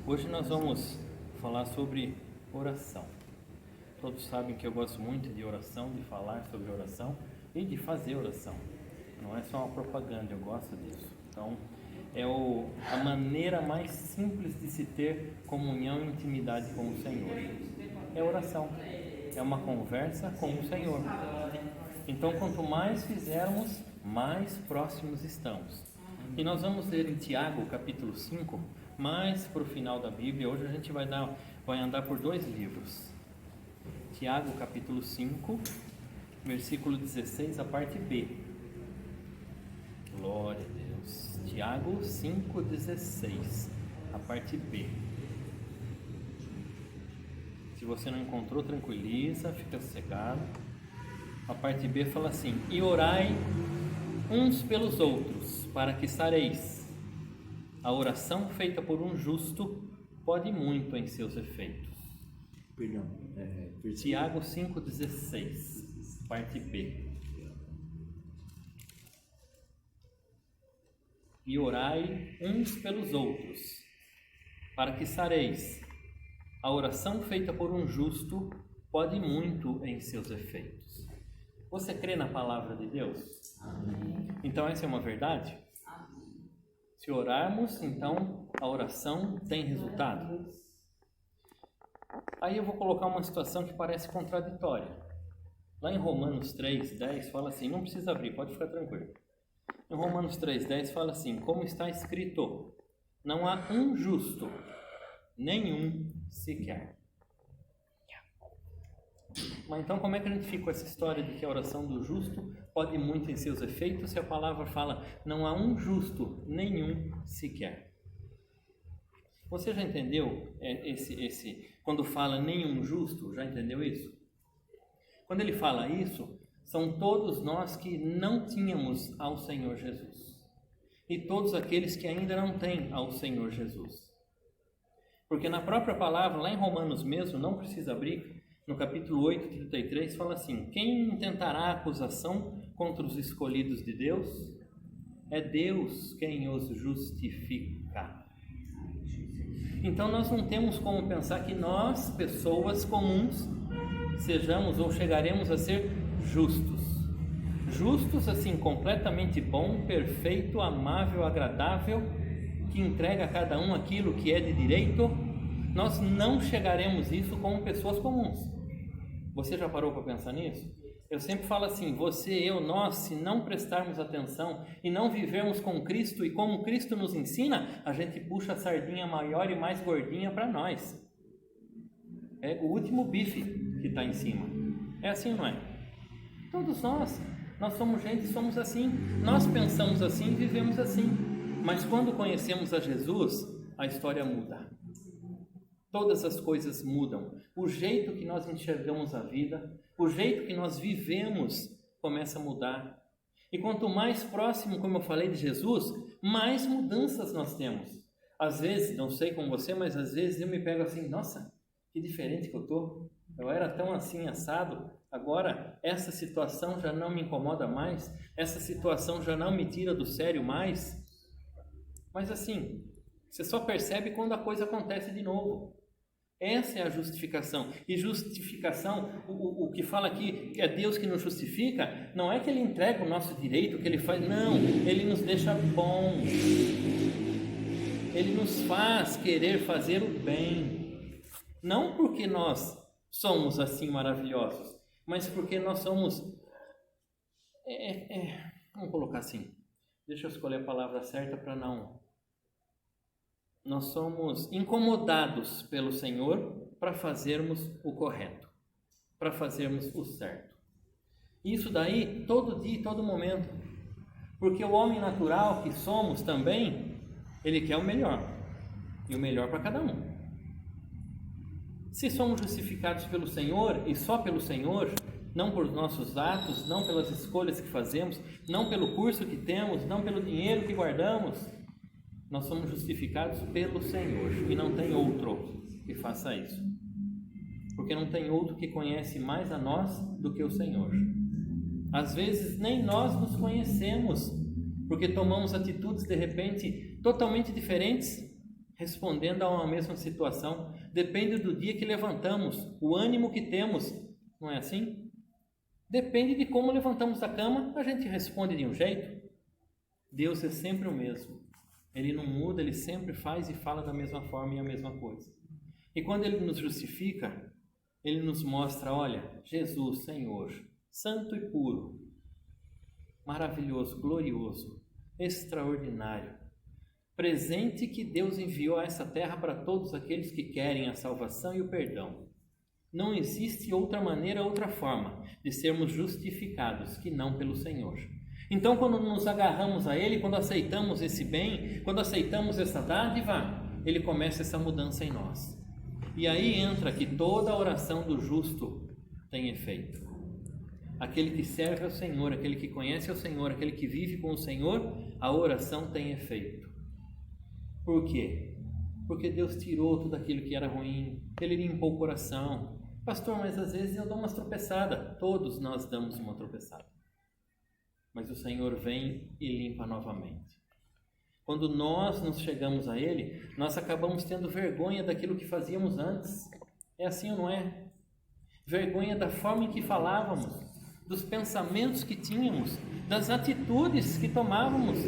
Hoje nós vamos falar sobre oração. Todos sabem que eu gosto muito de oração, de falar sobre oração e de fazer oração. Não é só uma propaganda, eu gosto disso. Então, é a maneira mais simples de se ter comunhão e intimidade com o Senhor. É oração, é uma conversa com o Senhor. Então, quanto mais fizermos, mais próximos estamos. E nós vamos ler em Tiago, capítulo 5, mais para o final da Bíblia. Hoje a gente vai andar por dois livros. Tiago, capítulo 5, versículo 16, a parte B. Glória a Deus. Tiago 5,16, a parte B. Se você não encontrou, tranquiliza, fica sossegado. A parte B fala assim: e orai uns pelos outros, para que sareis. A oração feita por um justo pode muito em seus efeitos. Perdão. Tiago 5,16, parte B. E orai uns pelos outros, para que sareis. A oração feita por um justo pode muito em seus efeitos. Você crê na palavra de Deus? Amém. Então essa é uma verdade? Amém. Se orarmos, então a oração tem resultado. Aí eu vou colocar uma situação que parece contraditória. Lá em Romanos 3,10 fala assim, não precisa abrir, pode ficar tranquilo. Em Romanos 3,10 fala assim, como está escrito, não há um justo, nenhum sequer. Mas então como é que a gente fica com essa história de que a oração do justo pode muito em seus efeitos, se a palavra fala, não há um justo, nenhum sequer? Você já entendeu quando fala nenhum justo, já entendeu isso? Quando ele fala isso, são todos nós que não tínhamos ao Senhor Jesus. E todos aqueles que ainda não têm ao Senhor Jesus. Porque na própria palavra, lá em Romanos mesmo, não precisa abrir, no capítulo 8, 33, fala assim, quem intentará acusação contra os escolhidos de Deus? É Deus quem os justifica. Então nós não temos como pensar que nós, pessoas comuns, sejamos ou chegaremos a ser justos. Justos assim, completamente bom, perfeito, amável, agradável, que entrega a cada um aquilo que é de direito. Nós não chegaremos a isso como pessoas comuns. Você já parou para pensar nisso? Eu sempre falo assim, você, eu, nós, se não prestarmos atenção e não vivermos com Cristo e como Cristo nos ensina, a gente puxa a sardinha maior e mais gordinha para nós. É o último bife que está em cima. É assim ou não é? Todos nós somos gente, somos assim. Nós pensamos assim e vivemos assim. Mas quando conhecemos a Jesus, a história muda. Todas as coisas mudam. O jeito que nós enxergamos a vida, o jeito que nós vivemos começa a mudar. E quanto mais próximo, como eu falei, de Jesus, mais mudanças nós temos. Às vezes, não sei com você, mas às vezes eu me pego assim, nossa, que diferente que eu tô. Eu era tão assim assado, agora essa situação já não me incomoda mais, essa situação já não me tira do sério mais. Mas assim, você só percebe quando a coisa acontece de novo. Essa é a justificação. E justificação, o que fala aqui, que é Deus que nos justifica, não é que Ele entrega o nosso direito, que Ele faz, não, Ele nos deixa bom. Ele nos faz querer fazer o bem. Não porque nós somos assim maravilhosos, mas porque nós somos, vamos colocar assim, deixa eu escolher a palavra certa para não... Nós somos incomodados pelo Senhor para fazermos o correto, para fazermos o certo. Isso daí todo dia e todo momento. Porque o homem natural que somos também, ele quer o melhor. E o melhor para cada um. Se somos justificados pelo Senhor e só pelo Senhor, não por nossos atos, não pelas escolhas que fazemos, não pelo curso que temos, não pelo dinheiro que guardamos, nós somos justificados pelo Senhor e não tem outro que faça isso. Porque não tem outro que conhece mais a nós do que o Senhor. Às vezes nem nós nos conhecemos, porque tomamos atitudes de repente totalmente diferentes, respondendo a uma mesma situação. Depende do dia que levantamos, o ânimo que temos, não é assim? Depende de como levantamos da cama, a gente responde de um jeito. Deus é sempre o mesmo. Ele não muda, Ele sempre faz e fala da mesma forma e a mesma coisa. E quando Ele nos justifica, Ele nos mostra, olha, Jesus, Senhor, santo e puro, maravilhoso, glorioso, extraordinário, presente que Deus enviou a essa terra para todos aqueles que querem a salvação e o perdão. Não existe outra maneira, outra forma de sermos justificados que não pelo Senhor. Então, quando nos agarramos a Ele, quando aceitamos esse bem, quando aceitamos essa dádiva, Ele começa essa mudança em nós. E aí entra que toda oração do justo tem efeito. Aquele que serve ao Senhor, aquele que conhece ao Senhor, aquele que vive com o Senhor, a oração tem efeito. Por quê? Porque Deus tirou tudo aquilo que era ruim, Ele limpou o coração. Pastor, mas às vezes eu dou umas tropeçadas. Todos nós damos uma tropeçada. Mas o Senhor vem e limpa novamente. Quando nós nos chegamos a Ele, nós acabamos tendo vergonha daquilo que fazíamos antes. É assim ou não é? Vergonha da forma em que falávamos, dos pensamentos que tínhamos, das atitudes que tomávamos.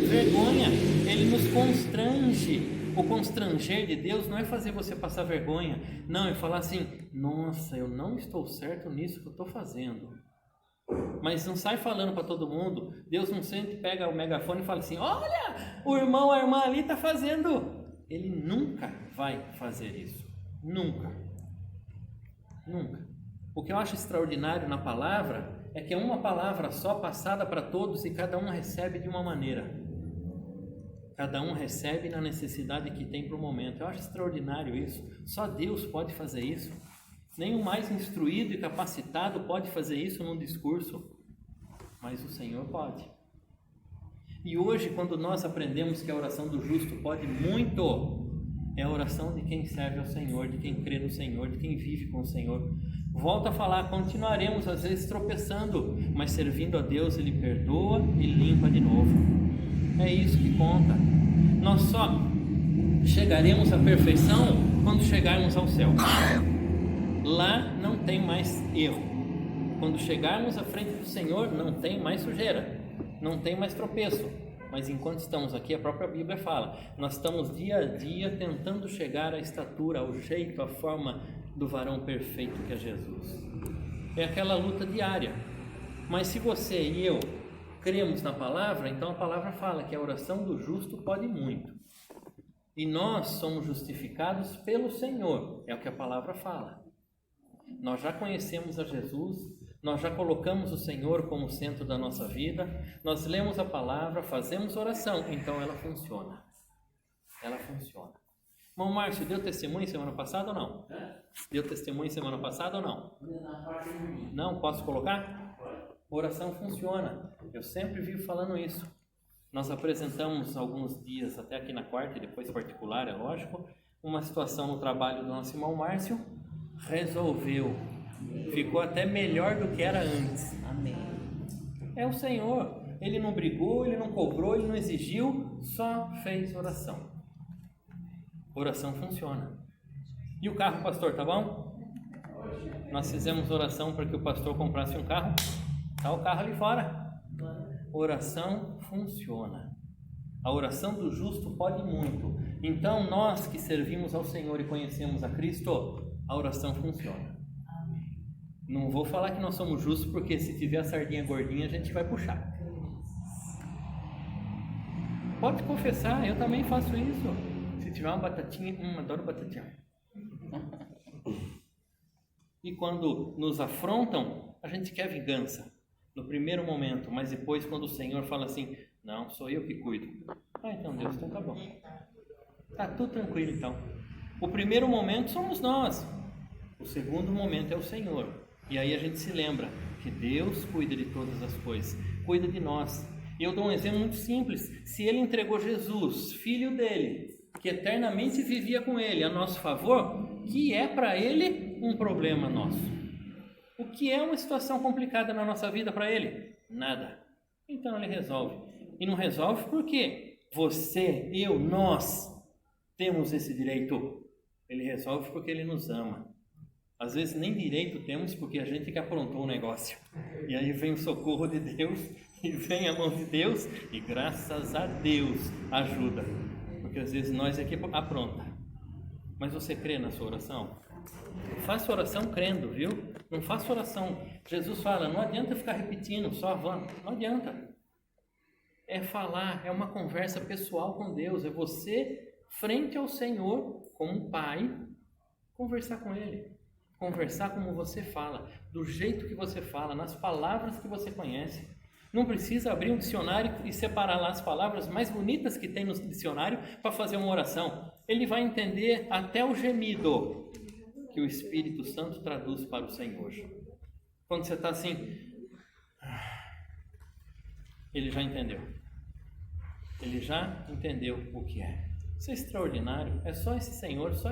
Vergonha, Ele nos constrange. O constranger de Deus não é fazer você passar vergonha. Não, é falar assim, nossa, eu não estou certo nisso que eu estou fazendo. Mas não sai falando para todo mundo. Deus não sempre pega o megafone e fala assim, olha, o irmão, a irmã ali está fazendo. Ele nunca vai fazer isso. Nunca. Nunca. O que eu acho extraordinário na palavra é que é uma palavra só passada para todos e cada um recebe de uma maneira. Cada um recebe na necessidade que tem para o momento. Eu acho extraordinário isso. Só Deus pode fazer isso. Nem o mais instruído e capacitado pode fazer isso num discurso. Mas o Senhor pode. E hoje, quando nós aprendemos que a oração do justo pode muito, é a oração de quem serve ao Senhor, de quem crê no Senhor, de quem vive com o Senhor. Volto a falar, continuaremos às vezes tropeçando, mas servindo a Deus, Ele perdoa e limpa de novo. É isso que conta. Nós só chegaremos à perfeição quando chegarmos ao céu. Lá não tem mais erro. Quando chegarmos à frente do Senhor, não tem mais sujeira, não tem mais tropeço. Mas enquanto estamos aqui, a própria Bíblia fala, nós estamos dia a dia tentando chegar à estatura, ao jeito, à forma do varão perfeito que é Jesus. É aquela luta diária. Mas se você e eu cremos na palavra, então a palavra fala que a oração do justo pode muito. E nós somos justificados pelo Senhor, é o que a palavra fala. Nós já conhecemos a Jesus, nós já colocamos o Senhor como centro da nossa vida, nós lemos a palavra, fazemos oração, então ela funciona. Ela funciona. Irmão Márcio, deu testemunho semana passada ou não? Deu testemunho semana passada ou não? Não, posso colocar? Oração funciona. Eu sempre vivo falando isso. Nós apresentamos alguns dias, até aqui na quarta e depois particular, é lógico, uma situação no trabalho do nosso irmão Márcio, resolveu. Ficou até melhor do que era antes. Amém. É o Senhor. Ele não brigou, Ele não cobrou, Ele não exigiu, só fez oração. Oração funciona. E o carro, pastor, tá bom? Nós fizemos oração para que o pastor comprasse um carro. Está o carro ali fora. Oração funciona. A oração do justo pode muito. Então, nós que servimos ao Senhor e conhecemos a Cristo, a oração funciona. Não vou falar que nós somos justos, porque se tiver a sardinha gordinha, a gente vai puxar. Pode confessar, eu também faço isso. Se tiver uma batatinha, adoro batatinha. E quando nos afrontam, a gente quer vingança. No primeiro momento, mas depois quando o Senhor fala assim, não, sou eu que cuido. Então Deus, então tá bom. Tá tudo tranquilo então. O primeiro momento somos nós. O segundo momento é o Senhor. E aí a gente se lembra que Deus cuida de todas as coisas, cuida de nós. E eu dou um exemplo muito simples. Se Ele entregou Jesus, filho dele, que eternamente vivia com Ele a nosso favor, que é para Ele um problema nosso? O que é uma situação complicada na nossa vida para Ele? Nada. Então Ele resolve. E não resolve porque você, eu, nós temos esse direito. Ele resolve porque Ele nos ama. Às vezes nem direito temos porque a gente que aprontou o negócio. E aí vem o socorro de Deus, e vem a mão de Deus, e graças a Deus ajuda. Porque às vezes nós é que apronta. Mas você crê na sua oração? Faça oração crendo, viu? Não faça oração. Jesus fala, não adianta ficar repetindo, só vamos. Não adianta. É falar, é uma conversa pessoal com Deus. É você, frente ao Senhor, como pai, conversar com Ele. Conversar como você fala, do jeito que você fala, nas palavras que você conhece. Não precisa abrir um dicionário e separar lá as palavras mais bonitas que tem no dicionário para fazer uma oração. Ele vai entender até o gemido que o Espírito Santo traduz para o Senhor. Quando você está assim, ele já entendeu. Ele já entendeu o que é. Isso é extraordinário. É só esse Senhor, só esse